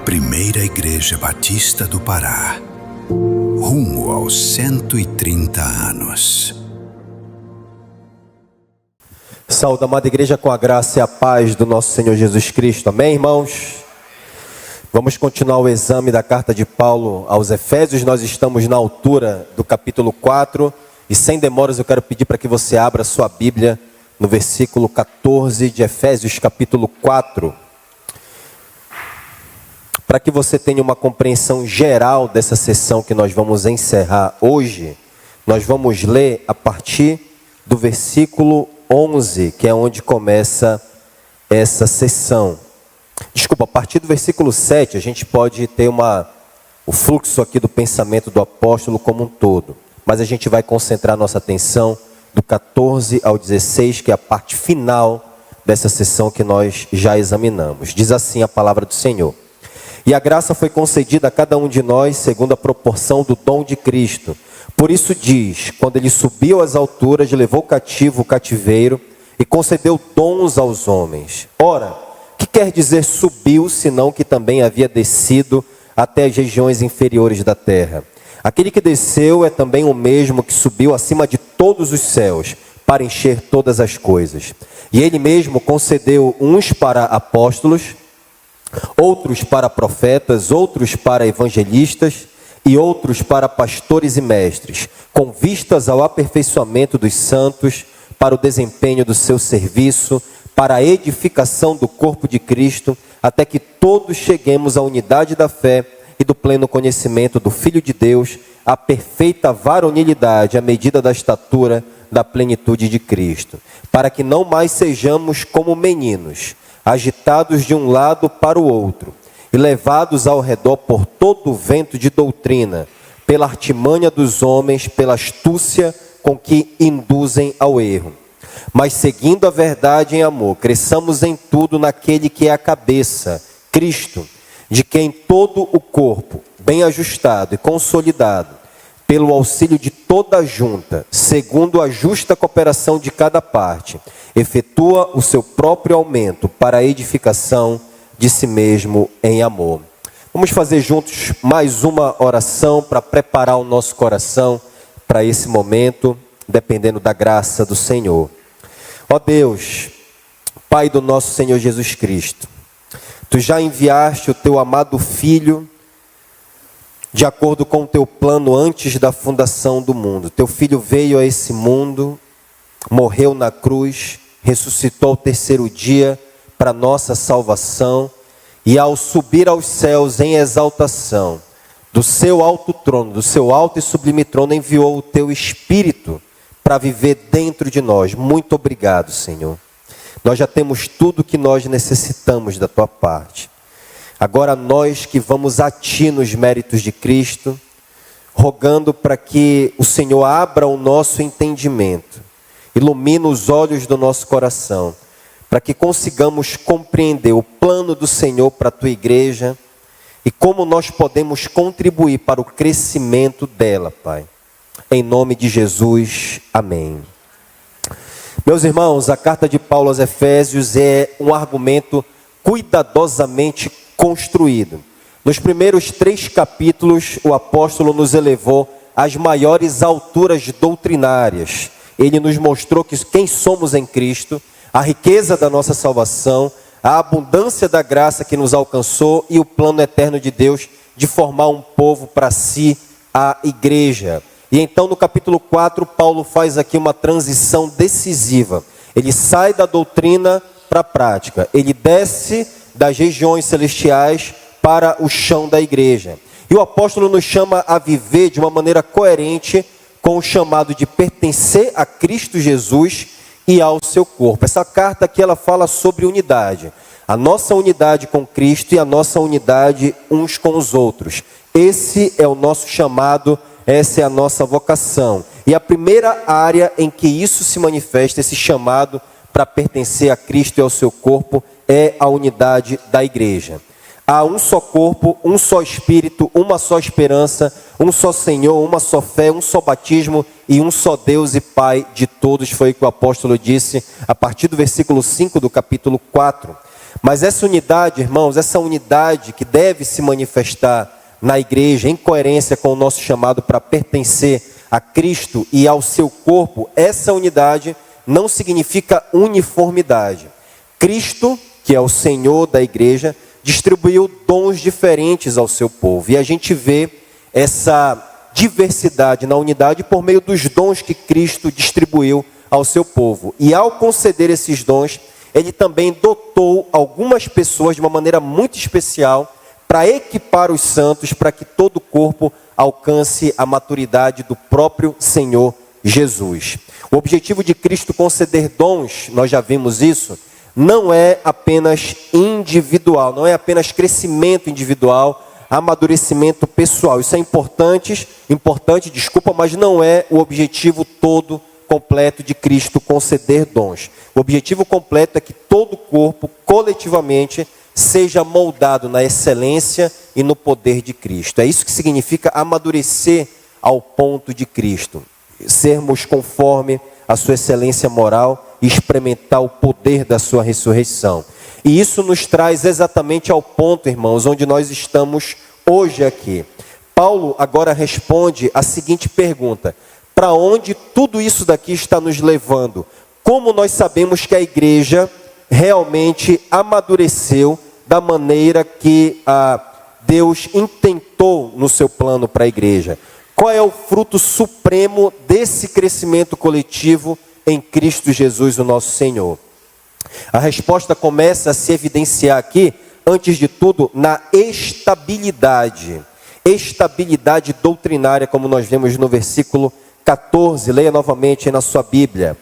Primeira Igreja Batista do Pará, rumo aos 130 anos. Saúde, amada igreja, com a graça e a paz do nosso Senhor Jesus Cristo. Amém, irmãos? Vamos continuar o exame da carta de Paulo aos Efésios. Nós estamos na altura do capítulo 4. E sem demoras eu quero pedir para que você abra sua Bíblia no versículo 14 de Efésios capítulo 4. Para que você tenha uma compreensão geral dessa sessão que nós vamos encerrar hoje, nós vamos ler a partir do versículo 11, que é onde começa essa sessão. Desculpa, a partir do versículo 7, a gente pode ter o fluxo aqui do pensamento do apóstolo como um todo. Mas a gente vai concentrar nossa atenção do 14 ao 16, que é a parte final dessa sessão que nós já examinamos. Diz assim a palavra do Senhor. E a graça foi concedida a cada um de nós segundo a proporção do dom de Cristo. Por isso diz, quando ele subiu às alturas, levou cativo o cativeiro e concedeu dons aos homens. Ora, que quer dizer subiu, senão que também havia descido até as regiões inferiores da terra? Aquele que desceu é também o mesmo que subiu acima de todos os céus, para encher todas as coisas. E ele mesmo concedeu uns para apóstolos, outros para profetas, outros para evangelistas e outros para pastores e mestres, com vistas ao aperfeiçoamento dos santos, para o desempenho do seu serviço, para a edificação do corpo de Cristo, até que todos cheguemos à unidade da fé e do pleno conhecimento do Filho de Deus, à perfeita varonilidade, à medida da estatura da plenitude de Cristo, para que não mais sejamos como meninos, agitados de um lado para o outro, e levados ao redor por todo o vento de doutrina, pela artimanha dos homens, pela astúcia com que induzem ao erro. Mas seguindo a verdade em amor, cresçamos em tudo naquele que é a cabeça, Cristo, de quem todo o corpo, bem ajustado e consolidado, pelo auxílio de toda a junta, segundo a justa cooperação de cada parte, efetua o seu próprio aumento para a edificação de si mesmo em amor. Vamos fazer juntos mais uma oração para preparar o nosso coração para esse momento, dependendo da graça do Senhor. Ó Deus, Pai do nosso Senhor Jesus Cristo, Tu já enviaste o Teu amado Filho de acordo com o Teu plano antes da fundação do mundo. Teu Filho veio a esse mundo, morreu na cruz, ressuscitou ao terceiro dia para nossa salvação e ao subir aos céus em exaltação, do seu alto trono, do seu alto e sublime trono, enviou o Teu Espírito para viver dentro de nós. Muito obrigado, Senhor. Nós já temos tudo que nós necessitamos da Tua parte. Agora nós que vamos a Ti nos méritos de Cristo, rogando para que o Senhor abra o nosso entendimento, ilumine os olhos do nosso coração, para que consigamos compreender o plano do Senhor para a Tua igreja e como nós podemos contribuir para o crescimento dela, Pai. Em nome de Jesus, amém. Meus irmãos, a carta de Paulo aos Efésios é um argumento cuidadosamente construído. Nos primeiros 3 capítulos, o apóstolo nos elevou às maiores alturas doutrinárias. Ele nos mostrou quem somos em Cristo, a riqueza da nossa salvação, a abundância da graça que nos alcançou e o plano eterno de Deus de formar um povo para si, a igreja. E então no capítulo 4, Paulo faz aqui uma transição decisiva. Ele sai da doutrina para a prática. Ele desce das regiões celestiais para o chão da igreja. E o apóstolo nos chama a viver de uma maneira coerente com o chamado de pertencer a Cristo Jesus e ao seu corpo. Essa carta aqui ela fala sobre unidade. A nossa unidade com Cristo e a nossa unidade uns com os outros. Esse é o nosso chamado, essa é a nossa vocação. E a primeira área em que isso se manifesta, esse chamado para pertencer a Cristo e ao seu corpo, é a unidade da igreja. Há um só corpo, um só Espírito, uma só esperança, um só Senhor, uma só fé, um só batismo e um só Deus e Pai de todos. Foi o que o apóstolo disse a partir do versículo 5 do capítulo 4. Mas essa unidade, irmãos, essa unidade que deve se manifestar na igreja, em coerência com o nosso chamado para pertencer a Cristo e ao seu corpo, essa unidade não significa uniformidade. Cristo, que é o Senhor da igreja, distribuiu dons diferentes ao seu povo. E a gente vê essa diversidade na unidade por meio dos dons que Cristo distribuiu ao seu povo. E ao conceder esses dons, ele também dotou algumas pessoas de uma maneira muito especial para equipar os santos, para que todo o corpo alcance a maturidade do próprio Senhor Jesus. O objetivo de Cristo conceder dons, nós já vimos isso, não é apenas individual, não é apenas crescimento individual, amadurecimento pessoal. Isso é importante, mas não é o objetivo todo completo de Cristo conceder dons. O objetivo completo é que todo o corpo, coletivamente, seja moldado na excelência e no poder de Cristo. É isso que significa amadurecer ao ponto de Cristo. Sermos conforme a sua excelência moral e experimentar o poder da sua ressurreição. E isso nos traz exatamente ao ponto, irmãos, onde nós estamos hoje aqui. Paulo agora responde a seguinte pergunta: para onde tudo isso daqui está nos levando? Como nós sabemos que a igreja realmente amadureceu da maneira que Deus intentou no seu plano para a igreja? Qual é o fruto supremo desse crescimento coletivo em Cristo Jesus, o nosso Senhor? A resposta começa a se evidenciar aqui, antes de tudo, na estabilidade. Estabilidade doutrinária, como nós vemos no versículo 14. Leia novamente aí na sua Bíblia.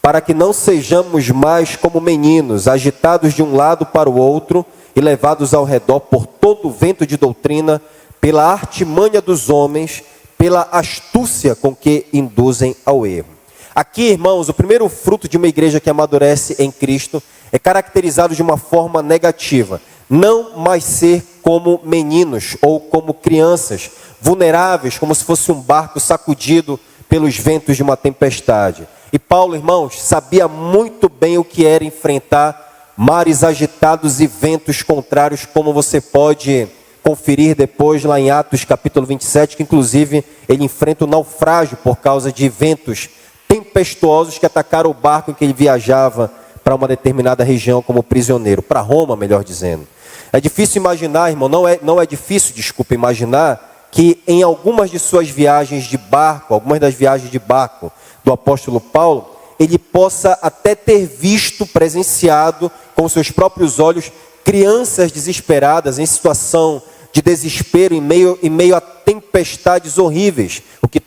Para que não sejamos mais como meninos, agitados de um lado para o outro e levados ao redor por todo o vento de doutrina, pela artimanha dos homens, pela astúcia com que induzem ao erro. Aqui, irmãos, o primeiro fruto de uma igreja que amadurece em Cristo é caracterizado de uma forma negativa. Não mais ser como meninos ou como crianças, vulneráveis, como se fosse um barco sacudido pelos ventos de uma tempestade. E Paulo, irmãos, sabia muito bem o que era enfrentar mares agitados e ventos contrários, como você pode conferir depois lá em Atos capítulo 27, que inclusive ele enfrenta o naufrágio por causa de ventos tempestuosos que atacaram o barco em que ele viajava para uma determinada região como prisioneiro, para Roma, melhor dizendo. É difícil imaginar, irmão, não é difícil, imaginar que em algumas de suas viagens de barco, algumas das viagens de barco do apóstolo Paulo, ele possa até ter visto, presenciado com seus próprios olhos, crianças desesperadas em situação de desespero em meio a tempestades horríveis, o que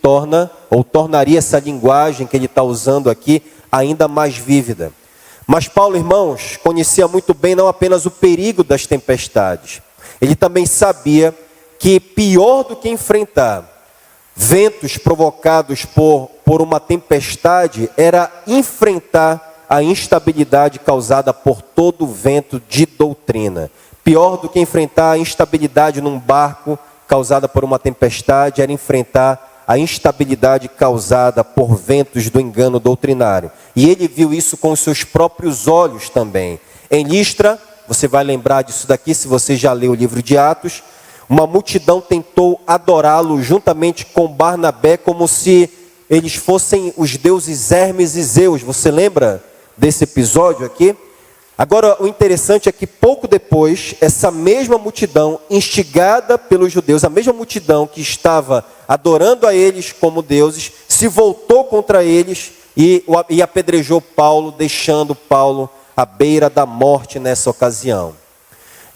tornaria essa linguagem que ele está usando aqui ainda mais vívida. Mas Paulo, irmãos, conhecia muito bem não apenas o perigo das tempestades, ele também sabia que pior do que enfrentar ventos provocados por uma tempestade era enfrentar a instabilidade causada por todo o vento de doutrina. Pior do que enfrentar a instabilidade num barco causada por uma tempestade era enfrentar a instabilidade causada por ventos do engano doutrinário. E ele viu isso com os seus próprios olhos também. Em Listra, você vai lembrar disso daqui se você já leu o livro de Atos, uma multidão tentou adorá-lo juntamente com Barnabé como se eles fossem os deuses Hermes e Zeus. Você lembra desse episódio aqui? Agora, o interessante é que pouco depois, essa mesma multidão, instigada pelos judeus, a mesma multidão que estava adorando a eles como deuses, se voltou contra eles e apedrejou Paulo, deixando Paulo à beira da morte nessa ocasião.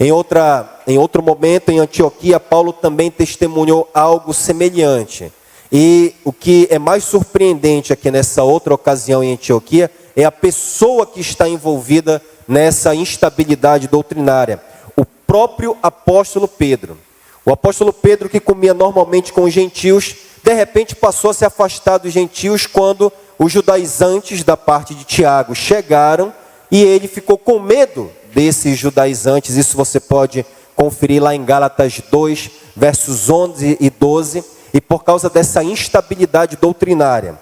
Em outro momento, em Antioquia, Paulo também testemunhou algo semelhante. E o que é mais surpreendente aqui nessa outra ocasião em Antioquia é a pessoa que está envolvida nessa instabilidade doutrinária. O próprio apóstolo Pedro. O apóstolo Pedro, que comia normalmente com os gentios, de repente passou a se afastar dos gentios quando os judaizantes da parte de Tiago chegaram e ele ficou com medo desses judaizantes. Isso você pode conferir lá em Gálatas 2, versos 11 e 12. E por causa dessa instabilidade doutrinária,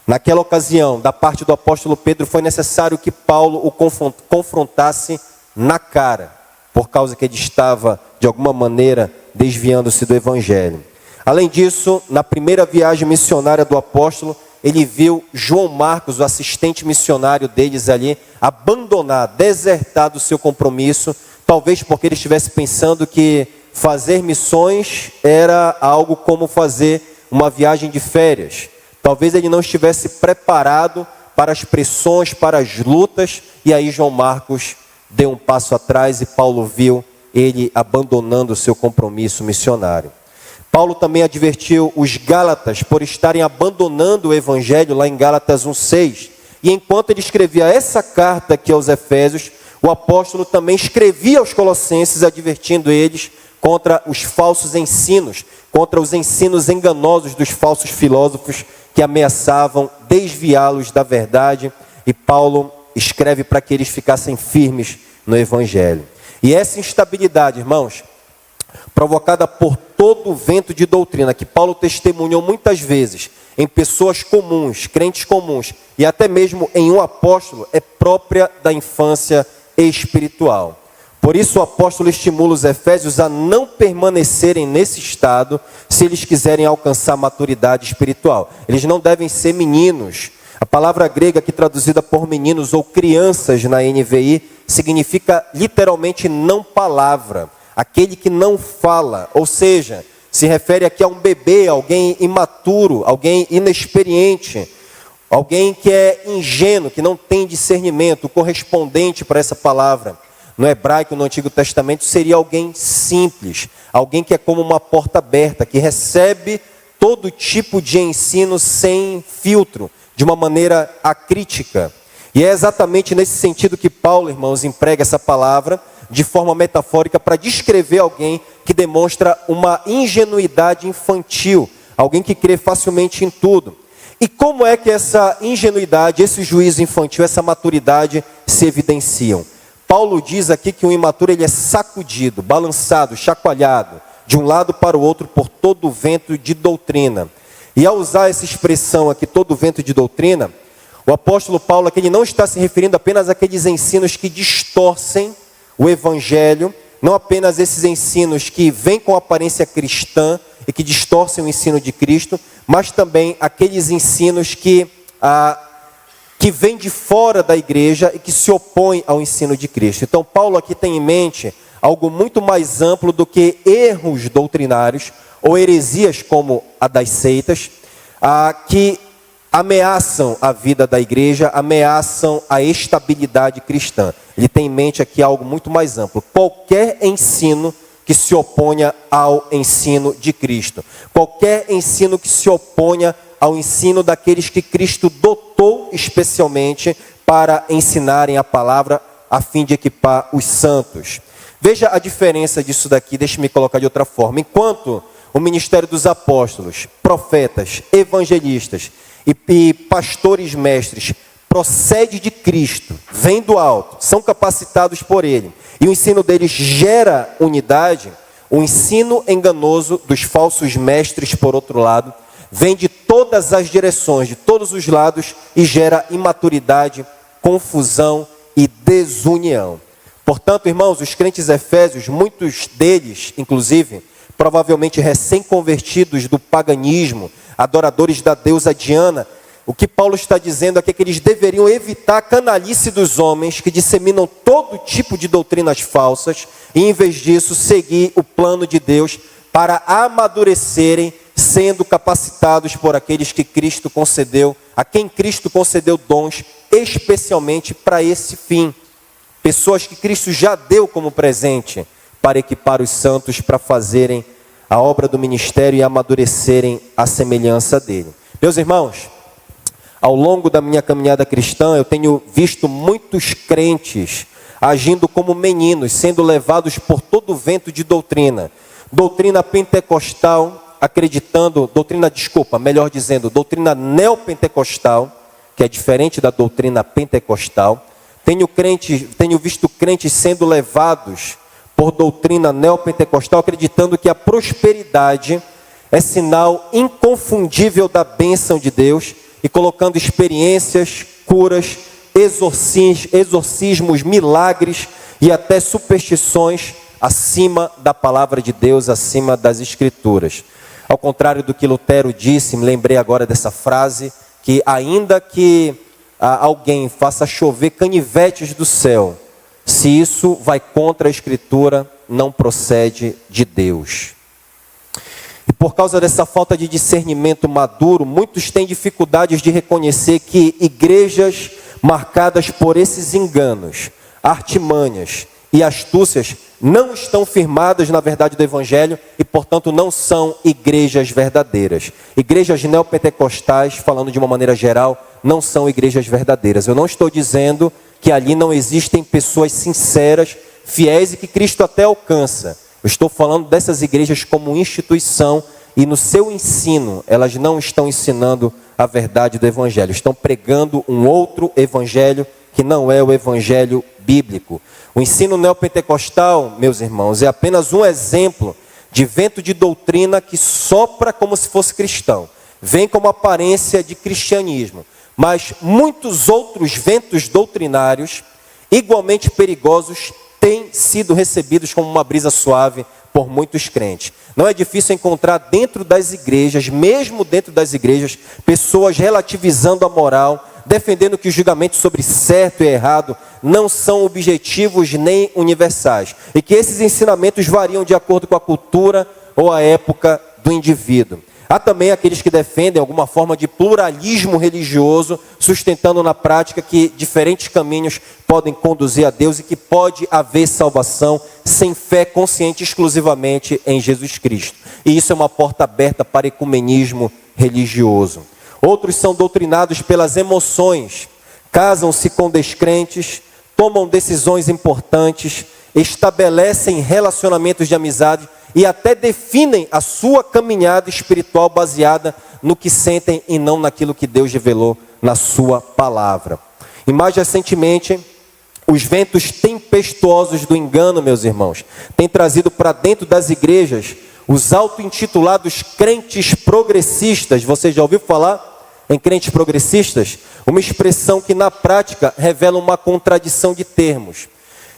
naquela ocasião, da parte do apóstolo Pedro, foi necessário que Paulo o confrontasse na cara, por causa que ele estava, de alguma maneira, desviando-se do evangelho. Além disso, na primeira viagem missionária do apóstolo, ele viu João Marcos, o assistente missionário deles ali, abandonar, desertar do seu compromisso, talvez porque ele estivesse pensando que fazer missões era algo como fazer uma viagem de férias. Talvez ele não estivesse preparado para as pressões, para as lutas, e aí João Marcos deu um passo atrás e Paulo viu ele abandonando o seu compromisso missionário. Paulo também advertiu os Gálatas por estarem abandonando o evangelho lá em Gálatas 1:6. E enquanto ele escrevia essa carta aqui aos Efésios, o apóstolo também escrevia aos Colossenses advertindo eles contra os falsos ensinos, contra os ensinos enganosos dos falsos filósofos que ameaçavam desviá-los da verdade. E Paulo escreve para que eles ficassem firmes no evangelho. E essa instabilidade, irmãos, provocada por todo o vento de doutrina que Paulo testemunhou muitas vezes em pessoas comuns, crentes comuns, e até mesmo em um apóstolo, é própria da infância espiritual. Por isso o apóstolo estimula os efésios a não permanecerem nesse estado se eles quiserem alcançar maturidade espiritual. Eles não devem ser meninos. A palavra grega aqui traduzida por meninos ou crianças na NVI significa literalmente não palavra. Aquele que não fala, ou seja, se refere aqui a um bebê, alguém imaturo, alguém inexperiente, alguém que é ingênuo, que não tem discernimento. O correspondente para essa palavra no hebraico, no Antigo Testamento, seria alguém simples, alguém que é como uma porta aberta, que recebe todo tipo de ensino sem filtro, de uma maneira acrítica. E é exatamente nesse sentido que Paulo, irmãos, emprega essa palavra de forma metafórica para descrever alguém que demonstra uma ingenuidade infantil, alguém que crê facilmente em tudo. E como é que essa ingenuidade, esse juízo infantil, essa maturidade se evidenciam? Paulo diz aqui que o imaturo ele é sacudido, balançado, chacoalhado, de um lado para o outro por todo o vento de doutrina. E ao usar essa expressão aqui, todo o vento de doutrina, o apóstolo Paulo aqui ele não está se referindo apenas àqueles ensinos que distorcem o evangelho, não apenas esses ensinos que vêm com aparência cristã e que distorcem o ensino de Cristo, mas também aqueles ensinos que vêm de fora da igreja e que se opõem ao ensino de Cristo. Então Paulo aqui tem em mente algo muito mais amplo do que erros doutrinários ou heresias como a das seitas, que ameaçam a vida da igreja, ameaçam a estabilidade cristã. Ele tem em mente aqui algo muito mais amplo. Qualquer ensino que se oponha ao ensino de Cristo. Qualquer ensino que se oponha ao ensino daqueles que Cristo dotou especialmente para ensinarem a palavra a fim de equipar os santos. Veja a diferença disso daqui, deixe-me colocar de outra forma. Enquanto o ministério dos apóstolos, profetas, evangelistas e pastores mestres procede de Cristo, vem do alto, são capacitados por Ele, e o ensino deles gera unidade, o ensino enganoso dos falsos mestres, por outro lado, vem de todas as direções, de todos os lados, e gera imaturidade, confusão e desunião. Portanto, irmãos, os crentes efésios, muitos deles, inclusive, provavelmente recém-convertidos do paganismo, adoradores da deusa Diana, o que Paulo está dizendo é que eles deveriam evitar a canalice dos homens que disseminam todo tipo de doutrinas falsas e, em vez disso, seguir o plano de Deus para amadurecerem, sendo capacitados por aqueles que Cristo concedeu, a quem Cristo concedeu dons especialmente para esse fim. Pessoas que Cristo já deu como presente para equipar os santos para fazerem a obra do ministério e amadurecerem a semelhança dele. Meus irmãos, ao longo da minha caminhada cristã, eu tenho visto muitos crentes agindo como meninos, sendo levados por todo o vento de doutrina. Doutrina pentecostal, doutrina neopentecostal, que é diferente da doutrina pentecostal. Tenho visto crentes sendo levados por doutrina neopentecostal, acreditando que a prosperidade é sinal inconfundível da bênção de Deus e colocando experiências, curas, exorcismos, milagres e até superstições acima da palavra de Deus, acima das Escrituras. Ao contrário do que Lutero disse, me lembrei agora dessa frase, que ainda que alguém faça chover canivetes do céu, se isso vai contra a Escritura, não procede de Deus. E por causa dessa falta de discernimento maduro, muitos têm dificuldades de reconhecer que igrejas marcadas por esses enganos, artimanhas e astúcias não estão firmadas na verdade do Evangelho e, portanto, não são igrejas verdadeiras. Igrejas neopentecostais, falando de uma maneira geral, não são igrejas verdadeiras. Eu não estou dizendo que ali não existem pessoas sinceras, fiéis e que Cristo até alcança. Eu estou falando dessas igrejas como instituição e no seu ensino, elas não estão ensinando a verdade do Evangelho. Estão pregando um outro Evangelho que não é o Evangelho bíblico. O ensino neopentecostal, meus irmãos, é apenas um exemplo de vento de doutrina que sopra como se fosse cristão. Vem como aparência de cristianismo. Mas muitos outros ventos doutrinários, igualmente perigosos, têm sido recebidos como uma brisa suave por muitos crentes. Não é difícil encontrar dentro das igrejas, mesmo dentro das igrejas, pessoas relativizando a moral, defendendo que os julgamentos sobre certo e errado não são objetivos nem universais, e que esses ensinamentos variam de acordo com a cultura ou a época do indivíduo. Há também aqueles que defendem alguma forma de pluralismo religioso, sustentando na prática que diferentes caminhos podem conduzir a Deus e que pode haver salvação sem fé consciente exclusivamente em Jesus Cristo. E isso é uma porta aberta para ecumenismo religioso. Outros são doutrinados pelas emoções, casam-se com descrentes, tomam decisões importantes, estabelecem relacionamentos de amizade e até definem a sua caminhada espiritual baseada no que sentem e não naquilo que Deus revelou na sua palavra. E mais recentemente, os ventos tempestuosos do engano, meus irmãos, têm trazido para dentro das igrejas os auto-intitulados crentes progressistas. Você já ouviu falar em crentes progressistas? Uma expressão que na prática revela uma contradição de termos.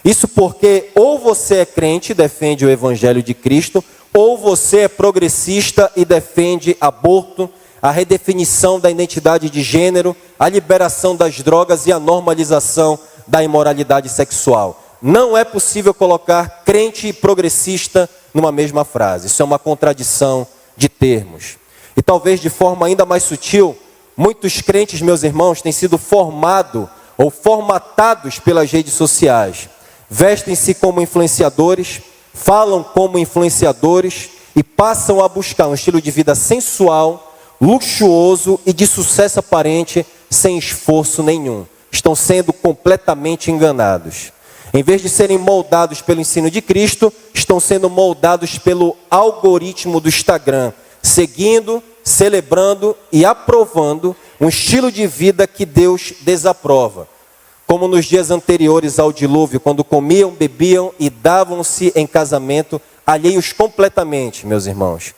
Isso porque ou você é crente e defende o Evangelho de Cristo, ou você é progressista e defende aborto, a redefinição da identidade de gênero, a liberação das drogas e a normalização da imoralidade sexual. Não é possível colocar crente e progressista numa mesma frase. Isso é uma contradição de termos. E talvez de forma ainda mais sutil, muitos crentes, meus irmãos, têm sido formados ou formatados pelas redes sociais. Vestem-se como influenciadores, falam como influenciadores e passam a buscar um estilo de vida sensual, luxuoso e de sucesso aparente, sem esforço nenhum. Estão sendo completamente enganados. Em vez de serem moldados pelo ensino de Cristo, estão sendo moldados pelo algoritmo do Instagram, seguindo, celebrando e aprovando um estilo de vida que Deus desaprova. Como nos dias anteriores ao dilúvio, quando comiam, bebiam e davam-se em casamento, alheios completamente, meus irmãos,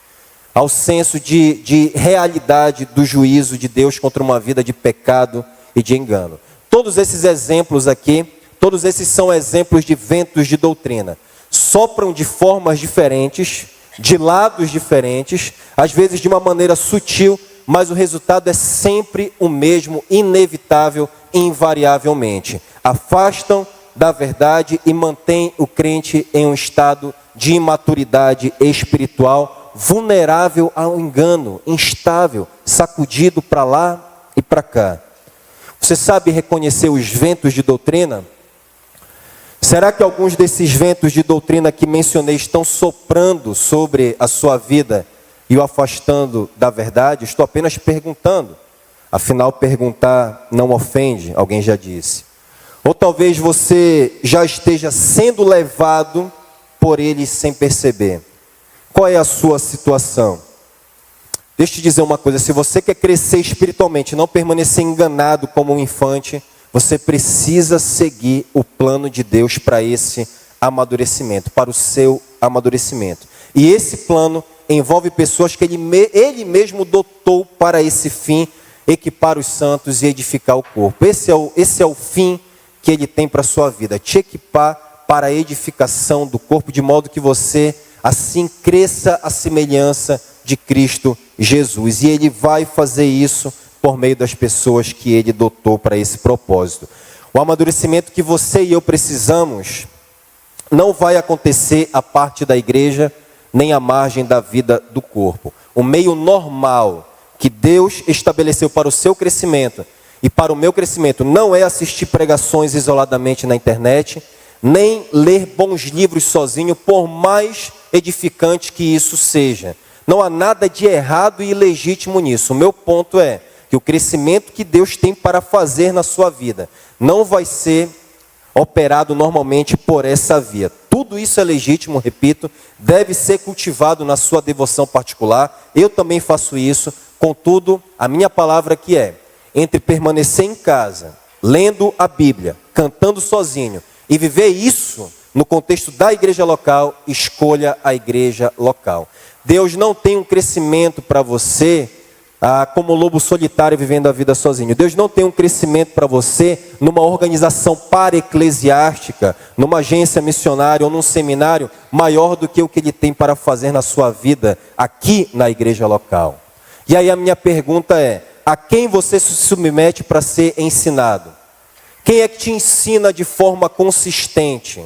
ao senso de realidade do juízo de Deus contra uma vida de pecado e de engano. Todos esses exemplos aqui, todos esses são exemplos de ventos de doutrina. Sopram de formas diferentes, de lados diferentes, às vezes de uma maneira sutil, mas o resultado é sempre o mesmo, inevitável, invariavelmente. Afastam da verdade e mantêm o crente em um estado de imaturidade espiritual, vulnerável ao engano, instável, sacudido para lá e para cá. Você sabe reconhecer os ventos de doutrina? Será que alguns desses ventos de doutrina que mencionei estão soprando sobre a sua vida e o afastando da verdade? Estou apenas perguntando. Afinal, perguntar não ofende, alguém já disse. Ou talvez você já esteja sendo levado por eles sem perceber. Qual é a sua situação? Deixa eu te dizer uma coisa, se você quer crescer espiritualmente, não permanecer enganado como um infante, você precisa seguir o plano de Deus para esse amadurecimento, para o seu amadurecimento. E esse plano envolve pessoas que ele mesmo dotou para esse fim, equipar os santos e edificar o corpo. Esse é o fim que ele tem para a sua vida, te equipar para a edificação do corpo, de modo que você assim cresça à semelhança de Cristo Jesus. E Ele vai fazer isso por meio das pessoas que Ele dotou para esse propósito. O amadurecimento que você e eu precisamos não vai acontecer à parte da igreja, nem à margem da vida do corpo. O meio normal que Deus estabeleceu para o seu crescimento e para o meu crescimento não é assistir pregações isoladamente na internet, nem ler bons livros sozinho, por mais edificante que isso seja. Não há nada de errado e ilegítimo nisso. O meu ponto é que o crescimento que Deus tem para fazer na sua vida não vai ser operado normalmente por essa via. Tudo isso é legítimo, repito, deve ser cultivado na sua devoção particular. Eu também faço isso. Contudo, a minha palavra aqui é: entre permanecer em casa, lendo a Bíblia, cantando sozinho, e viver isso no contexto da igreja local, escolha a igreja local. Deus não tem um crescimento para você como lobo solitário vivendo a vida sozinho. Deus não tem um crescimento para você numa organização para-eclesiástica, numa agência missionária ou num seminário maior do que o que Ele tem para fazer na sua vida aqui na igreja local. E aí a minha pergunta é: a quem você se submete para ser ensinado? Quem é que te ensina de forma consistente?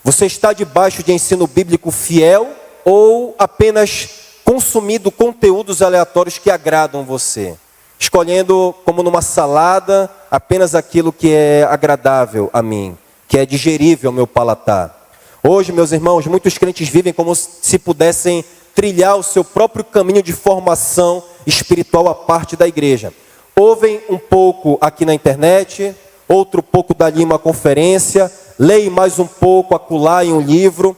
Você está debaixo de ensino bíblico fiel ou apenas consumindo conteúdos aleatórios que agradam você? Escolhendo, como numa salada, apenas aquilo que é agradável a mim, que é digerível ao meu palatar. Hoje, meus irmãos, muitos crentes vivem como se pudessem trilhar o seu próprio caminho de formação espiritual à parte da igreja. Ouvem um pouco aqui na internet, outro pouco dali uma conferência, leem mais um pouco acolá em um livro,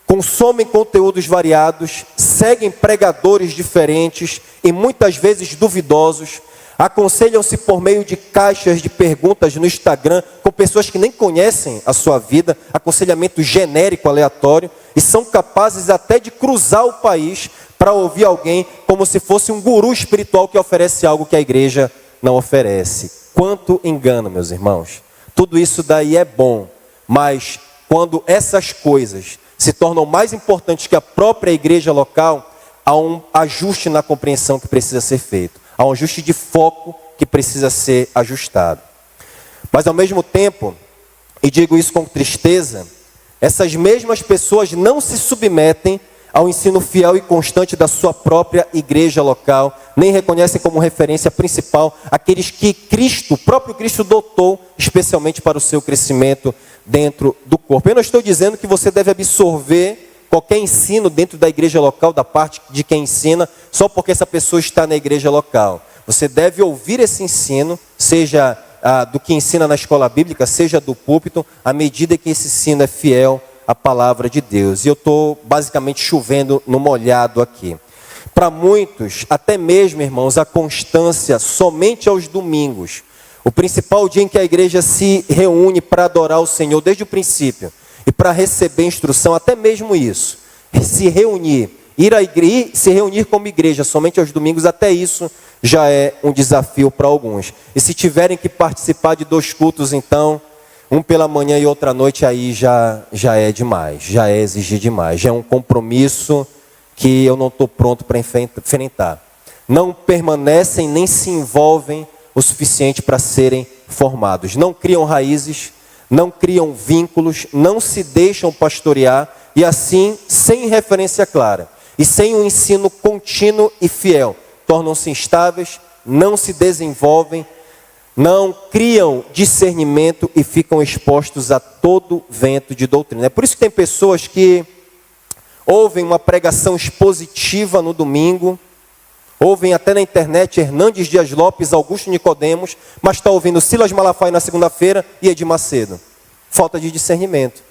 consomem conteúdos variados, seguem pregadores diferentes e muitas vezes duvidosos, aconselham-se por meio de caixas de perguntas no Instagram com pessoas que nem conhecem a sua vida, aconselhamento genérico, aleatório, e são capazes até de cruzar o país para ouvir alguém como se fosse um guru espiritual que oferece algo que a igreja não oferece. Quanto engano, meus irmãos. Tudo isso daí é bom, mas quando essas coisas se tornam mais importantes que a própria igreja local, há um ajuste na compreensão que precisa ser feito. Há um ajuste de foco que precisa ser ajustado. Mas ao mesmo tempo, e digo isso com tristeza, essas mesmas pessoas não se submetem ao ensino fiel e constante da sua própria igreja local, nem reconhecem como referência principal aqueles que Cristo, o próprio Cristo, dotou especialmente para o seu crescimento dentro do corpo. Eu não estou dizendo que você deve absorver qualquer ensino dentro da igreja local, da parte de quem ensina, só porque essa pessoa está na igreja local. Você deve ouvir esse ensino, seja do que ensina na escola bíblica, seja do púlpito, à medida que esse ensino é fiel à palavra de Deus. E eu estou basicamente chovendo no molhado aqui. Para muitos, até mesmo, irmãos, a constância somente aos domingos, o principal dia em que a igreja se reúne para adorar o Senhor desde o princípio e para receber instrução, até mesmo isso, se reunir, se reunir como igreja somente aos domingos, até isso já é um desafio para alguns. E se tiverem que participar de 2 cultos, então, um pela manhã e outra à noite, aí já é demais, já é exigir demais, já é um compromisso que eu não estou pronto para enfrentar. Não permanecem nem se envolvem o suficiente para serem formados. Não criam raízes, não criam vínculos, não se deixam pastorear e assim, sem referência clara e sem um ensino contínuo e fiel, tornam-se instáveis, não se desenvolvem, não criam discernimento e ficam expostos a todo vento de doutrina. É por isso que tem pessoas que ouvem uma pregação expositiva no domingo, ouvem até na internet Hernandes Dias Lopes, Augusto Nicodemos, mas está ouvindo Silas Malafaia na segunda-feira e Edir Macedo. Falta de discernimento.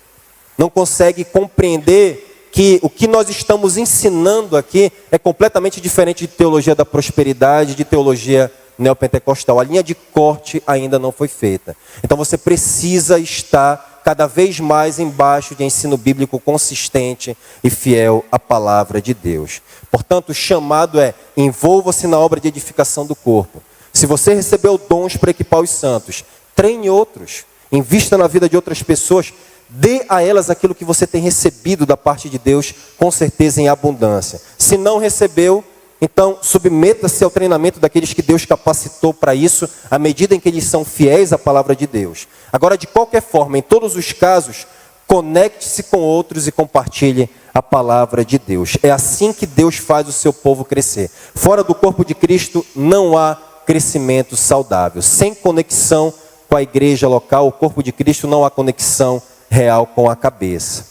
Não consegue compreender que o que nós estamos ensinando aqui é completamente diferente de teologia da prosperidade, de teologia neopentecostal. A linha de corte ainda não foi feita. Então você precisa estar cada vez mais embaixo de ensino bíblico consistente e fiel à palavra de Deus. Portanto, o chamado é: envolva-se na obra de edificação do corpo. Se você recebeu dons para equipar os santos, treine outros, invista na vida de outras pessoas, dê a elas aquilo que você tem recebido da parte de Deus, com certeza em abundância. Se não recebeu, então submeta-se ao treinamento daqueles que Deus capacitou para isso, à medida em que eles são fiéis à palavra de Deus. Agora, de qualquer forma, em todos os casos, conecte-se com outros e compartilhe a palavra de Deus. É assim que Deus faz o seu povo crescer. Fora do corpo de Cristo não há crescimento saudável. Sem conexão com a igreja local, o corpo de Cristo, não há conexão real com a cabeça.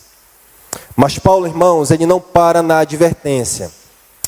Mas Paulo, irmãos, ele não para na advertência.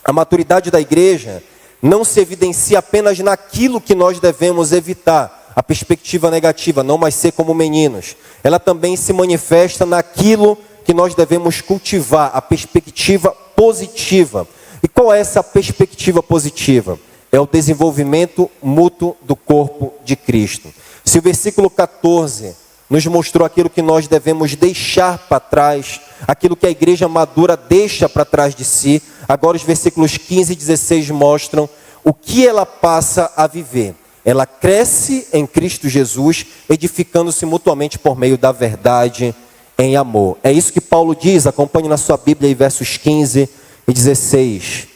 A maturidade da igreja não se evidencia apenas naquilo que nós devemos evitar, a perspectiva negativa, não mais ser como meninos. Ela também se manifesta naquilo que nós devemos cultivar, a perspectiva positiva. E qual é essa perspectiva positiva? É o desenvolvimento mútuo do corpo de Cristo. Se o versículo 14 nos mostrou aquilo que nós devemos deixar para trás, aquilo que a igreja madura deixa para trás de si, agora os versículos 15 e 16 mostram o que ela passa a viver. Ela cresce em Cristo Jesus, edificando-se mutuamente por meio da verdade em amor. É isso que Paulo diz, acompanhe na sua Bíblia aí, versos 15 e 16.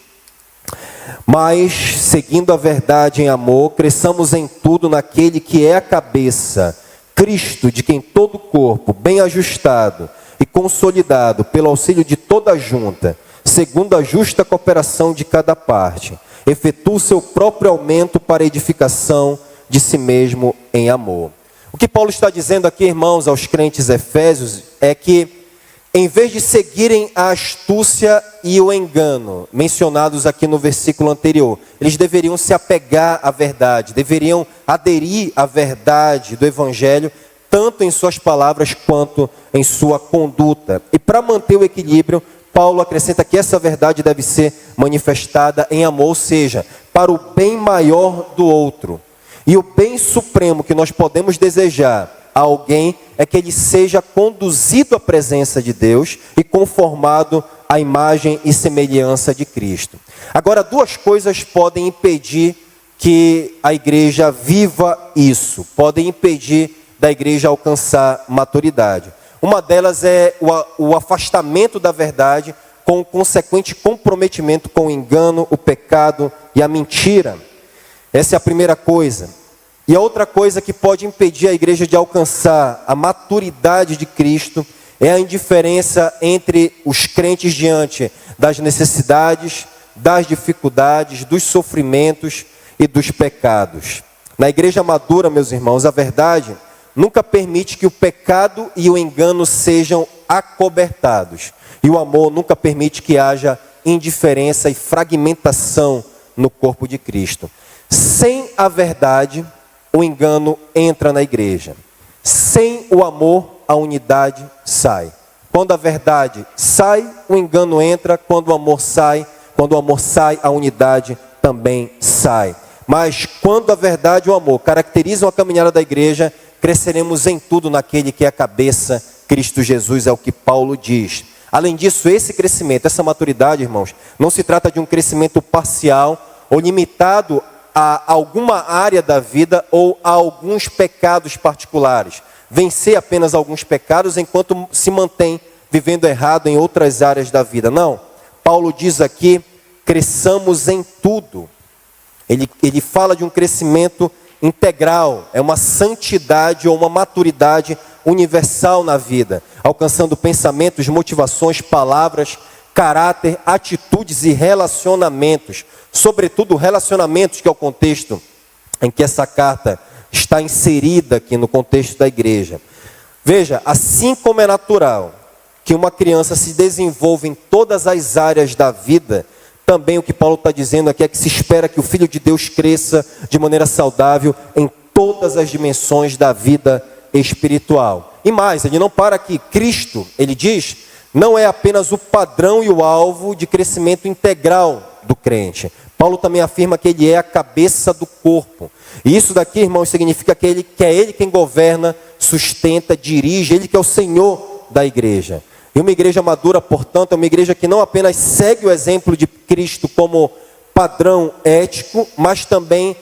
Mas, seguindo a verdade em amor, cresçamos em tudo naquele que é a cabeça, Cristo, de quem todo o corpo, bem ajustado e consolidado pelo auxílio de toda a junta, segundo a justa cooperação de cada parte, efetua o seu próprio aumento para a edificação de si mesmo em amor. O que Paulo está dizendo aqui, irmãos, aos crentes efésios, é que em vez de seguirem a astúcia e o engano, mencionados aqui no versículo anterior, eles deveriam se apegar à verdade, deveriam aderir à verdade do Evangelho, tanto em suas palavras quanto em sua conduta. E para manter o equilíbrio, Paulo acrescenta que essa verdade deve ser manifestada em amor, ou seja, para o bem maior do outro. E o bem supremo que nós podemos desejar a alguém é que ele seja conduzido à presença de Deus e conformado à imagem e semelhança de Cristo. Agora, duas coisas podem impedir que a igreja viva isso, podem impedir da igreja alcançar maturidade. Uma delas é o afastamento da verdade com o consequente comprometimento com o engano, o pecado e a mentira. Essa é a primeira coisa. E a outra coisa que pode impedir a igreja de alcançar a maturidade de Cristo é a indiferença entre os crentes diante das necessidades, das dificuldades, dos sofrimentos e dos pecados. Na igreja madura, meus irmãos, a verdade nunca permite que o pecado e o engano sejam acobertados. E o amor nunca permite que haja indiferença e fragmentação no corpo de Cristo. Sem a verdade, o engano entra na igreja. Sem o amor, a unidade sai. Quando a verdade sai, o engano entra. Quando o amor sai, a unidade também sai. Mas quando a verdade e o amor caracterizam a caminhada da igreja, cresceremos em tudo naquele que é a cabeça, Cristo Jesus, é o que Paulo diz. Além disso, esse crescimento, essa maturidade, irmãos, não se trata de um crescimento parcial ou limitado a alguma área da vida ou a alguns pecados particulares. Vencer apenas alguns pecados enquanto se mantém vivendo errado em outras áreas da vida. Não. Paulo diz aqui, cresçamos em tudo. Ele fala de um crescimento integral, é uma santidade ou uma maturidade universal na vida, alcançando pensamentos, motivações, palavras, caráter, atitudes e relacionamentos. Sobretudo relacionamentos, que é o contexto em que essa carta está inserida aqui no contexto da igreja. Veja, assim como é natural que uma criança se desenvolva em todas as áreas da vida, também o que Paulo está dizendo aqui é que se espera que o Filho de Deus cresça de maneira saudável em todas as dimensões da vida espiritual. E mais, ele não para aqui. Cristo, ele diz, não é apenas o padrão e o alvo de crescimento integral do crente. Paulo também afirma que ele é a cabeça do corpo. E isso daqui, irmãos, significa que é ele quem governa, sustenta, dirige, ele que é o Senhor da igreja. E uma igreja madura, portanto, é uma igreja que não apenas segue o exemplo de Cristo como padrão ético, mas também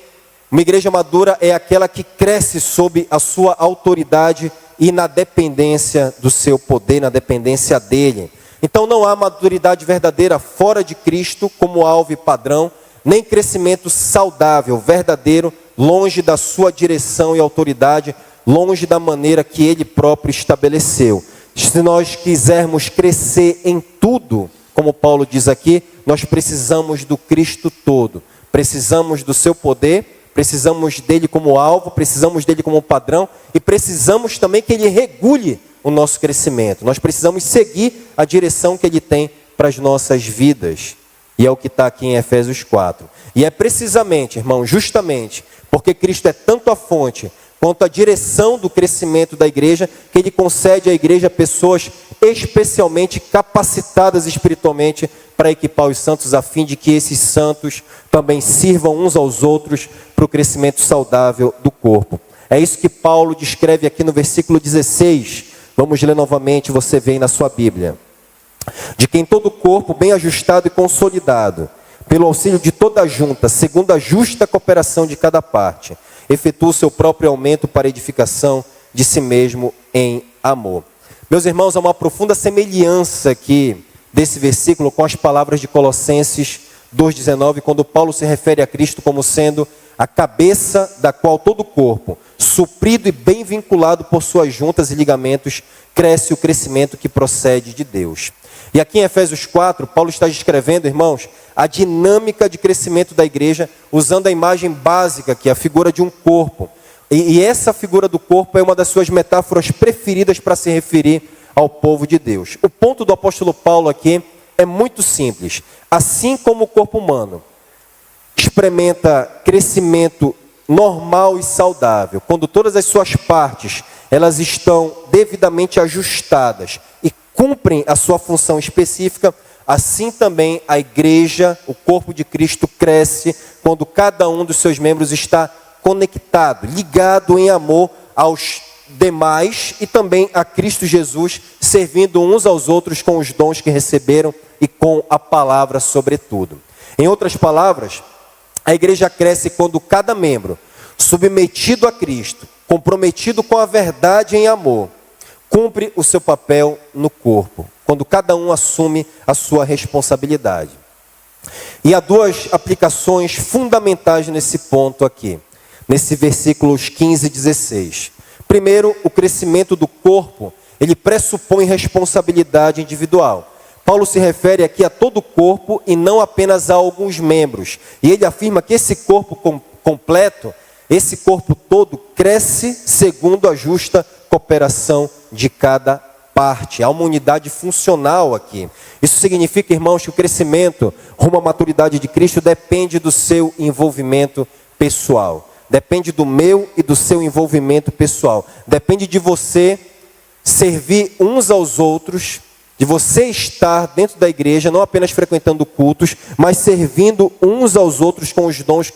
uma igreja madura é aquela que cresce sob a sua autoridade e na dependência do seu poder, na dependência dele. Então não há maturidade verdadeira fora de Cristo como alvo e padrão, nem crescimento saudável, verdadeiro, longe da sua direção e autoridade, longe da maneira que ele próprio estabeleceu. Se nós quisermos crescer em tudo, como Paulo diz aqui, nós precisamos do Cristo todo. Precisamos do seu poder, precisamos dele como alvo, precisamos dele como padrão e precisamos também que ele regule o nosso crescimento. Nós precisamos seguir a direção que ele tem para as nossas vidas. E é o que está aqui em Efésios 4. E é precisamente, irmão, justamente, porque Cristo é tanto a fonte quanto a direção do crescimento da igreja, que ele concede à igreja pessoas especialmente capacitadas espiritualmente para equipar os santos, a fim de que esses santos também sirvam uns aos outros para o crescimento saudável do corpo. É isso que Paulo descreve aqui no versículo 16. Vamos ler novamente, você vê aí na sua Bíblia. De quem todo o corpo, bem ajustado e consolidado, pelo auxílio de toda a junta, segundo a justa cooperação de cada parte, efetua o seu próprio aumento para a edificação de si mesmo em amor. Meus irmãos, há uma profunda semelhança aqui desse versículo com as palavras de Colossenses 2,19, quando Paulo se refere a Cristo como sendo a cabeça da qual todo o corpo, suprido e bem vinculado por suas juntas e ligamentos, cresce o crescimento que procede de Deus. E aqui em Efésios 4, Paulo está descrevendo, irmãos, a dinâmica de crescimento da igreja, usando a imagem básica, que é a figura de um corpo. E essa figura do corpo é uma das suas metáforas preferidas para se referir ao povo de Deus. O ponto do apóstolo Paulo aqui é muito simples. Assim como o corpo humano experimenta crescimento normal e saudável, quando todas as suas partes elas estão devidamente ajustadas e cumprem a sua função específica, assim também a igreja, o corpo de Cristo, cresce quando cada um dos seus membros está conectado, ligado em amor aos demais e também a Cristo Jesus, servindo uns aos outros com os dons que receberam e com a palavra sobretudo. Em outras palavras, a igreja cresce quando cada membro, submetido a Cristo, comprometido com a verdade em amor, cumpre o seu papel no corpo, quando cada um assume a sua responsabilidade. E há duas aplicações fundamentais nesse ponto aqui, nesse versículos 15 e 16. Primeiro, o crescimento do corpo, ele pressupõe responsabilidade individual. Paulo se refere aqui a todo o corpo e não apenas a alguns membros. E ele afirma que esse corpo completo, esse corpo todo, cresce segundo a justa cooperação de cada parte. Há uma unidade funcional aqui. Isso significa, irmãos, que o crescimento rumo à maturidade de Cristo depende do seu envolvimento pessoal. Depende do meu e do seu envolvimento pessoal. Depende de você servir uns aos outros, de você estar dentro da igreja, não apenas frequentando cultos, mas servindo uns aos outros com os dons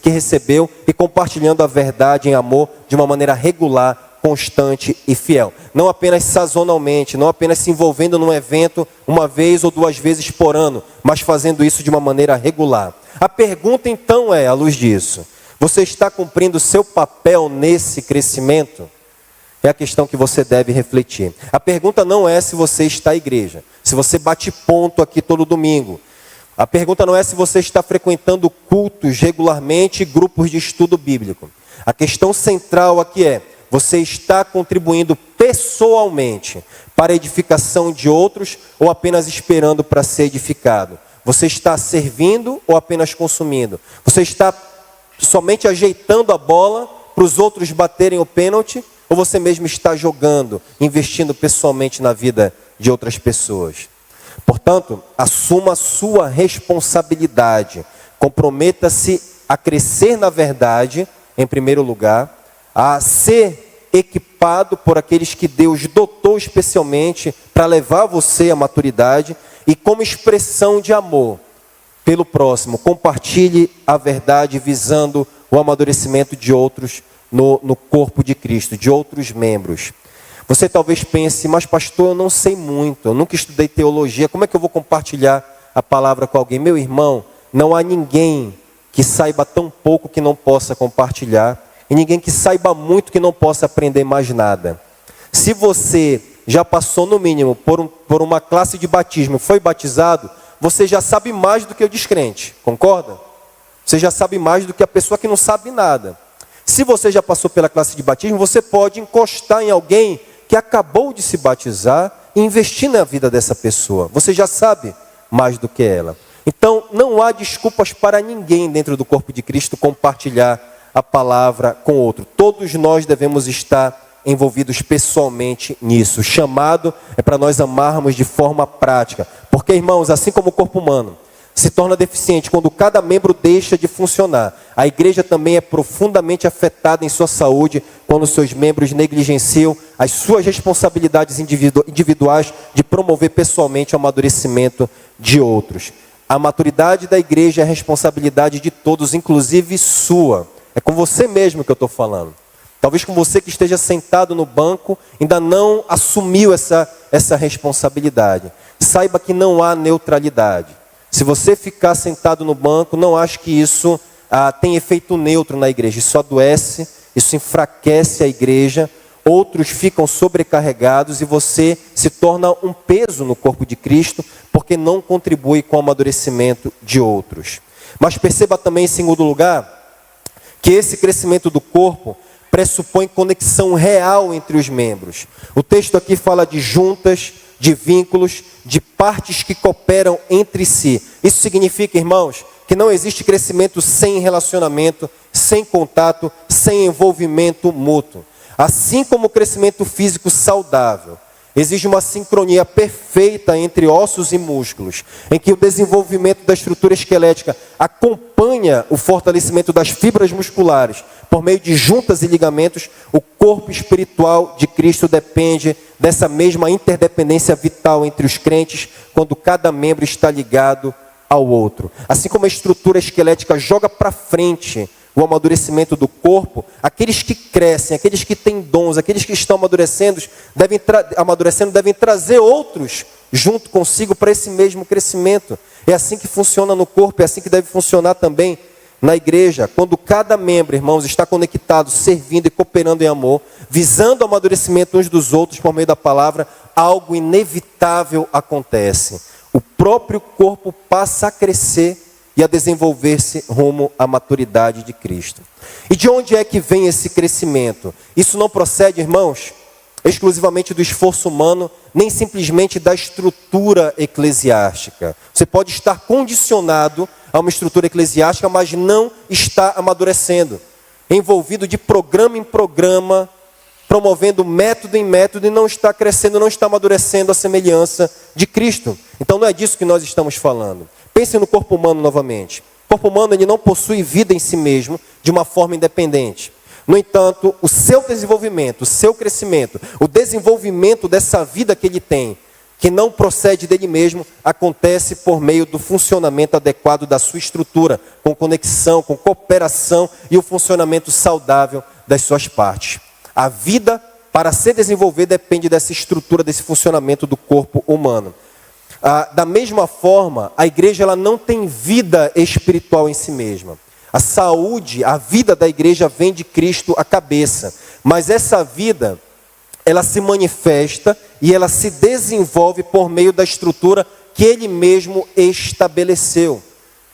que recebeu e compartilhando a verdade em amor de uma maneira regular, constante e fiel. Não apenas sazonalmente, não apenas se envolvendo num evento uma vez ou duas vezes por ano, mas fazendo isso de uma maneira regular. A pergunta então é, à luz disso, você está cumprindo o seu papel nesse crescimento? É a questão que você deve refletir. A pergunta não é se você está à igreja, se você bate ponto aqui todo domingo. A pergunta não é se você está frequentando cultos regularmente e grupos de estudo bíblico. A questão central aqui é, você está contribuindo pessoalmente para a edificação de outros ou apenas esperando para ser edificado? Você está servindo ou apenas consumindo? Você está somente ajeitando a bola para os outros baterem o pênalti? Ou você mesmo está jogando, investindo pessoalmente na vida de outras pessoas? Portanto, assuma a sua responsabilidade. Comprometa-se a crescer na verdade, em primeiro lugar, a ser equipado por aqueles que Deus dotou especialmente para levar você à maturidade e como expressão de amor pelo próximo, compartilhe a verdade visando o amadurecimento de outros no corpo de Cristo, de outros membros. Você talvez pense, mas pastor, eu não sei muito, eu nunca estudei teologia, como é que eu vou compartilhar a palavra com alguém? Meu irmão, não há ninguém que saiba tão pouco que não possa compartilhar, e ninguém que saiba muito que não possa aprender mais nada. Se você já passou no mínimo por uma classe de batismo, foi batizado, você já sabe mais do que o descrente, concorda? Você já sabe mais do que a pessoa que não sabe nada. Se você já passou pela classe de batismo, você pode encostar em alguém que acabou de se batizar e investir na vida dessa pessoa. Você já sabe mais do que ela. Então, não há desculpas para ninguém dentro do corpo de Cristo compartilhar a palavra com outro. Todos nós devemos estar envolvidos pessoalmente nisso. O chamado é para nós amarmos de forma prática. Porque, irmãos, assim como o corpo humano se torna deficiente quando cada membro deixa de funcionar, a igreja também é profundamente afetada em sua saúde quando seus membros negligenciam as suas responsabilidades individuais de promover pessoalmente o amadurecimento de outros. A maturidade da igreja é a responsabilidade de todos, inclusive sua. É com você mesmo que eu estou falando. Talvez com você que esteja sentado no banco, ainda não assumiu essa responsabilidade. Saiba que não há neutralidade. Se você ficar sentado no banco, não acho que isso tem efeito neutro na igreja. Isso adoece, isso enfraquece a igreja. Outros ficam sobrecarregados e você se torna um peso no corpo de Cristo, porque não contribui com o amadurecimento de outros. Mas perceba também, em segundo lugar, que esse crescimento do corpo pressupõe conexão real entre os membros. O texto aqui fala de juntas, de vínculos, de partes que cooperam entre si. Isso significa, irmãos, que não existe crescimento sem relacionamento, sem contato, sem envolvimento mútuo. Assim como o crescimento físico saudável exige uma sincronia perfeita entre ossos e músculos, em que o desenvolvimento da estrutura esquelética acompanha o fortalecimento das fibras musculares por meio de juntas e ligamentos, o corpo espiritual de Cristo depende dessa mesma interdependência vital entre os crentes, quando cada membro está ligado ao outro. Assim como a estrutura esquelética joga para frente o amadurecimento do corpo, aqueles que crescem, aqueles que têm dons, aqueles que estão amadurecendo devem trazer outros junto consigo para esse mesmo crescimento. É assim que funciona no corpo, é assim que deve funcionar também na igreja. Quando cada membro, irmãos, está conectado, servindo e cooperando em amor, visando o amadurecimento uns dos outros por meio da palavra, algo inevitável acontece. O próprio corpo passa a crescer e a desenvolver-se rumo à maturidade de Cristo. E de onde é que vem esse crescimento? Isso não procede, irmãos, exclusivamente do esforço humano, nem simplesmente da estrutura eclesiástica. Você pode estar condicionado a uma estrutura eclesiástica, mas não está amadurecendo. Envolvido de programa em programa, promovendo método em método e não está crescendo, não está amadurecendo a semelhança de Cristo. Então não é disso que nós estamos falando. Pense no corpo humano novamente. O corpo humano ele não possui vida em si mesmo de uma forma independente. No entanto, o seu desenvolvimento, o seu crescimento, o desenvolvimento dessa vida que ele tem, que não procede dele mesmo, acontece por meio do funcionamento adequado da sua estrutura, com conexão, com cooperação e o funcionamento saudável das suas partes. A vida, para ser desenvolvida, depende dessa estrutura, desse funcionamento do corpo humano. Da mesma forma, a igreja ela não tem vida espiritual em si mesma. A saúde, a vida da igreja vem de Cristo, a cabeça. Mas essa vida, ela se manifesta e ela se desenvolve por meio da estrutura que Ele mesmo estabeleceu.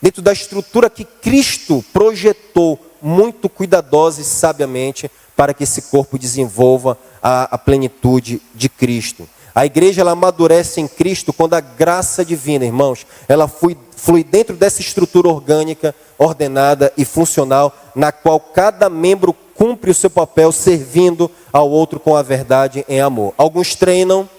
Dentro da estrutura que Cristo projetou muito cuidadosa e sabiamente para que esse corpo desenvolva a plenitude de Cristo. A igreja ela amadurece em Cristo quando a graça divina, irmãos, ela flui dentro dessa estrutura orgânica, ordenada e funcional, na qual cada membro cumpre o seu papel servindo ao outro com a verdade em amor. Alguns treinam,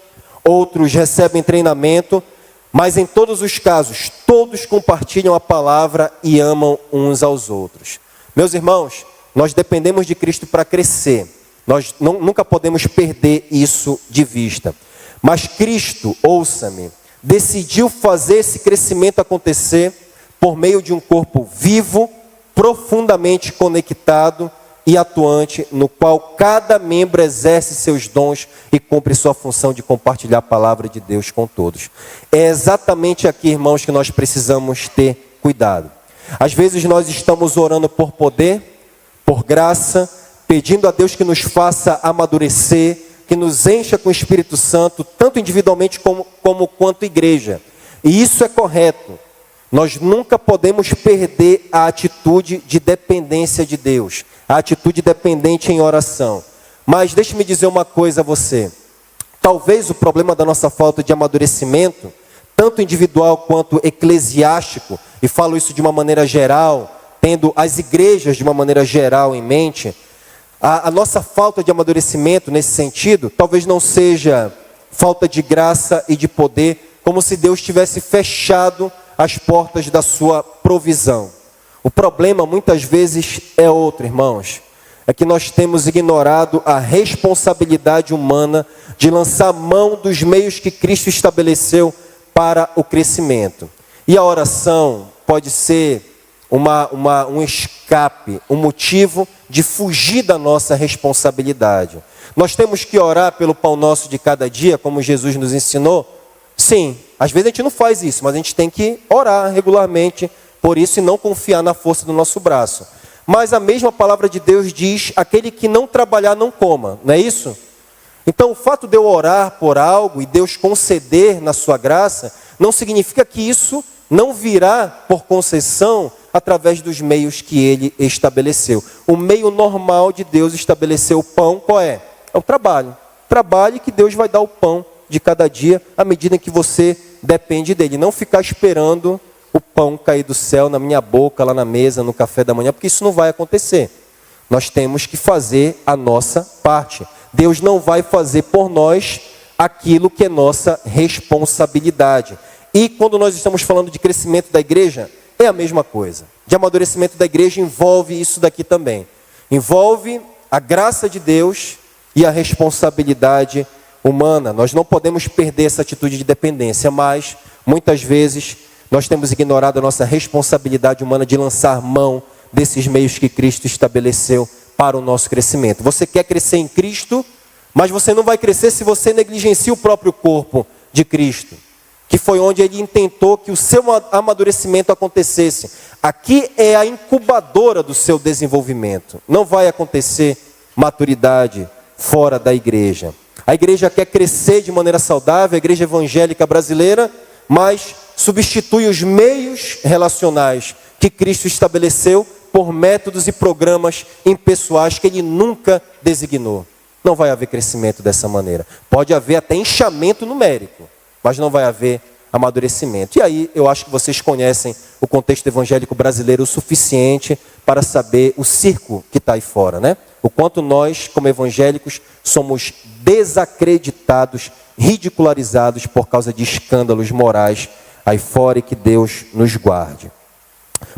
outros recebem treinamento, mas em todos os casos, todos compartilham a palavra e amam uns aos outros. Meus irmãos, nós dependemos de Cristo para crescer. Nós nunca podemos perder isso de vista. Mas Cristo, ouça-me, decidiu fazer esse crescimento acontecer por meio de um corpo vivo, profundamente conectado e atuante, no qual cada membro exerce seus dons e cumpre sua função de compartilhar a palavra de Deus com todos. É exatamente aqui, irmãos, que nós precisamos ter cuidado. Às vezes nós estamos orando por poder, por graça, pedindo a Deus que nos faça amadurecer, que nos encha com o Espírito Santo, tanto individualmente como quanto igreja. E isso é correto. Nós nunca podemos perder a atitude de dependência de Deus, a atitude dependente em oração. Mas deixe-me dizer uma coisa a você. Talvez o problema da nossa falta de amadurecimento, tanto individual quanto eclesiástico, e falo isso de uma maneira geral, tendo as igrejas de uma maneira geral em mente, a nossa falta de amadurecimento nesse sentido, talvez não seja falta de graça e de poder, como se Deus tivesse fechado as portas da sua provisão. O problema muitas vezes é outro, irmãos. É que nós temos ignorado a responsabilidade humana de lançar mão dos meios que Cristo estabeleceu para o crescimento. E a oração pode ser um escape, um motivo de fugir da nossa responsabilidade. Nós temos que orar pelo pão nosso de cada dia, como Jesus nos ensinou? Sim, às vezes a gente não faz isso, mas a gente tem que orar regularmente por isso e não confiar na força do nosso braço. Mas a mesma palavra de Deus diz, aquele que não trabalhar não coma, não é isso? Então o fato de eu orar por algo e Deus conceder na sua graça, não significa que isso não virá por concessão através dos meios que Ele estabeleceu. O meio normal de Deus estabelecer o pão, qual é? É o trabalho. Trabalhe que Deus vai dar o pão de cada dia, à medida em que você depende dEle. Não ficar esperando o pão cair do céu na minha boca, lá na mesa, no café da manhã, porque isso não vai acontecer. Nós temos que fazer a nossa parte. Deus não vai fazer por nós aquilo que é nossa responsabilidade. E quando nós estamos falando de crescimento da igreja, é a mesma coisa. De amadurecimento da igreja envolve isso daqui também. Envolve a graça de Deus e a responsabilidade humana. Nós não podemos perder essa atitude de dependência, mas muitas vezes nós temos ignorado a nossa responsabilidade humana de lançar mão desses meios que Cristo estabeleceu para o nosso crescimento. Você quer crescer em Cristo, mas você não vai crescer se você negligencia o próprio corpo de Cristo, que foi onde Ele intentou que o seu amadurecimento acontecesse. Aqui é a incubadora do seu desenvolvimento. Não vai acontecer maturidade fora da igreja. A igreja quer crescer de maneira saudável, a igreja evangélica brasileira, mas substitui os meios relacionais que Cristo estabeleceu por métodos e programas impessoais que Ele nunca designou. Não vai haver crescimento dessa maneira. Pode haver até inchamento numérico, mas não vai haver amadurecimento. E aí eu acho que vocês conhecem o contexto evangélico brasileiro o suficiente para saber o circo que está aí fora, né? O quanto nós, como evangélicos, somos desacreditados, ridicularizados por causa de escândalos morais aí fora, e que Deus nos guarde.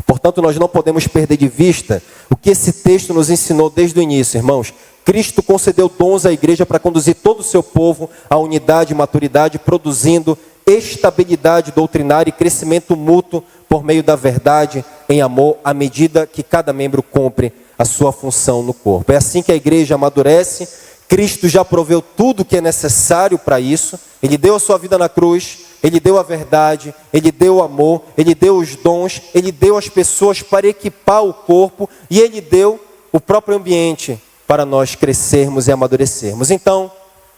Portanto, nós não podemos perder de vista o que esse texto nos ensinou desde o início, irmãos. Cristo concedeu dons à igreja para conduzir todo o seu povo à unidade e maturidade, produzindo estabilidade doutrinária e crescimento mútuo por meio da verdade em amor, à medida que cada membro cumpre a sua função no corpo. É assim que a igreja amadurece. Cristo já proveu tudo o que é necessário para isso. Ele deu a sua vida na cruz, Ele deu a verdade, Ele deu o amor, Ele deu os dons, Ele deu as pessoas para equipar o corpo e Ele deu o próprio ambiente para nós crescermos e amadurecermos. Então,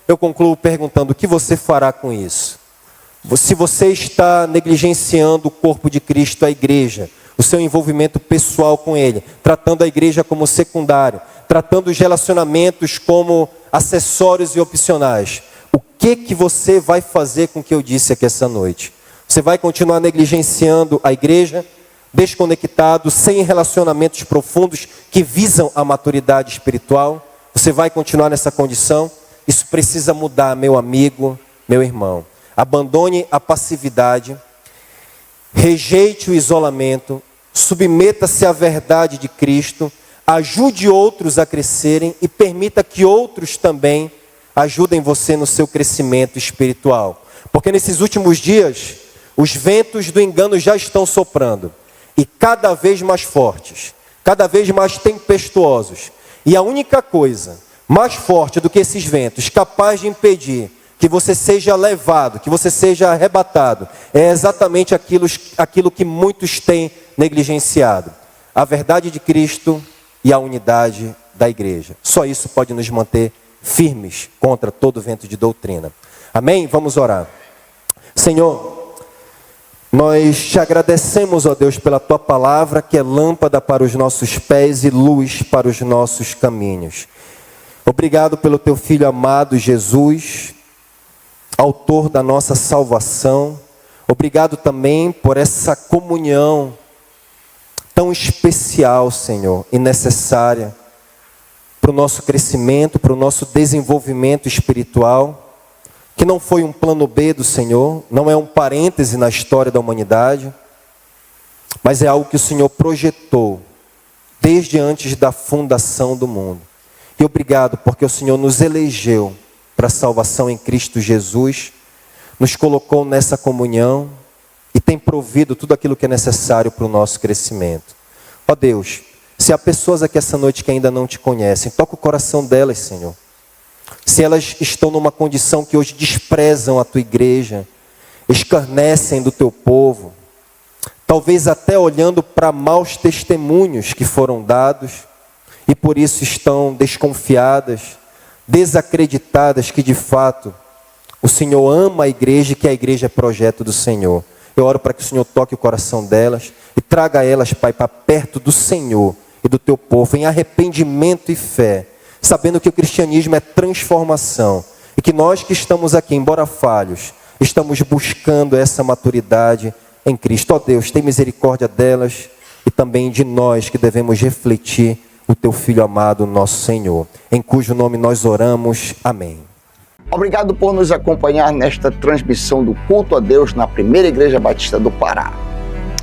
eu concluo perguntando: o que você fará com isso? Se você está negligenciando o corpo de Cristo, a igreja, o seu envolvimento pessoal com Ele, tratando a igreja como secundário, tratando os relacionamentos como acessórios e opcionais, o que você vai fazer com o que eu disse aqui essa noite? Você vai continuar negligenciando a igreja, desconectado, sem relacionamentos profundos que visam a maturidade espiritual? Você vai continuar nessa condição? Isso precisa mudar, meu amigo, meu irmão. Abandone a passividade, rejeite o isolamento, submeta-se à verdade de Cristo, ajude outros a crescerem e permita que outros também ajudem você no seu crescimento espiritual. Porque nesses últimos dias, os ventos do engano já estão soprando, e cada vez mais fortes, cada vez mais tempestuosos. E a única coisa mais forte do que esses ventos, capaz de impedir que você seja levado, que você seja arrebatado, é exatamente aquilo que muitos têm negligenciado: a verdade de Cristo e a unidade da igreja. Só isso pode nos manter firmes contra todo vento de doutrina. Amém? Vamos orar. Senhor, nós te agradecemos, ó Deus, pela tua palavra, que é lâmpada para os nossos pés e luz para os nossos caminhos. Obrigado pelo teu Filho amado Jesus, autor da nossa salvação. Obrigado também por essa comunhão tão especial, Senhor, e necessária para o nosso crescimento, para o nosso desenvolvimento espiritual, que não foi um plano B do Senhor, não é um parêntese na história da humanidade, mas é algo que o Senhor projetou desde antes da fundação do mundo. E obrigado porque o Senhor nos elegeu para a salvação em Cristo Jesus, nos colocou nessa comunhão e tem provido tudo aquilo que é necessário para o nosso crescimento. Ó Deus, se há pessoas aqui essa noite que ainda não te conhecem, toca o coração delas, Senhor. Se elas estão numa condição que hoje desprezam a tua igreja, escarnecem do teu povo, talvez até olhando para maus testemunhos que foram dados, e por isso estão desconfiadas, desacreditadas que de fato o Senhor ama a igreja e que a igreja é projeto do Senhor. Eu oro para que o Senhor toque o coração delas e traga elas, Pai, para perto do Senhor e do teu povo, em arrependimento e fé, sabendo que o cristianismo é transformação e que nós que estamos aqui, embora falhos, estamos buscando essa maturidade em Cristo. Ó Deus, tem misericórdia delas e também de nós que devemos refletir o teu Filho amado, nosso Senhor, em cujo nome nós oramos. Amém. Obrigado por nos acompanhar nesta transmissão do culto a Deus na Primeira Igreja Batista do Pará.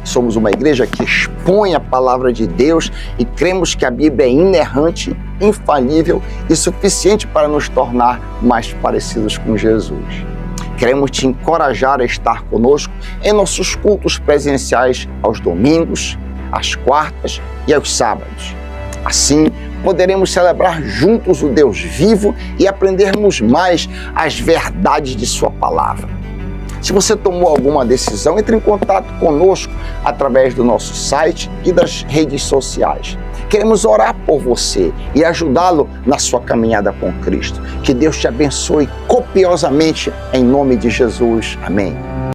Somos uma igreja que expõe a palavra de Deus e cremos que a Bíblia é inerrante, infalível e suficiente para nos tornar mais parecidos com Jesus. Queremos te encorajar a estar conosco em nossos cultos presenciais aos domingos, às quartas e aos sábados. Assim, poderemos celebrar juntos o Deus vivo e aprendermos mais as verdades de sua palavra. Se você tomou alguma decisão, entre em contato conosco através do nosso site e das redes sociais. Queremos orar por você e ajudá-lo na sua caminhada com Cristo. Que Deus te abençoe copiosamente em nome de Jesus. Amém.